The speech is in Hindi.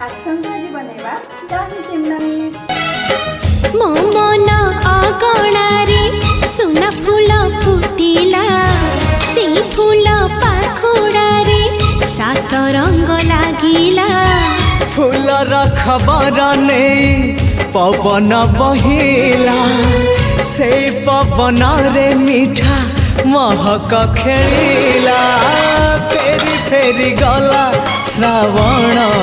आसंता आज बनेबा दही चिमना मिर्च। मो मन अगणारे सुना फूल फुटिला से फूल पाखुड़ारे सात रंग लागिला। फूलर खबर नहीं पवन बहिला से पवन रे मीठा महक खेलिला। फेरी फेरी गला श्रावण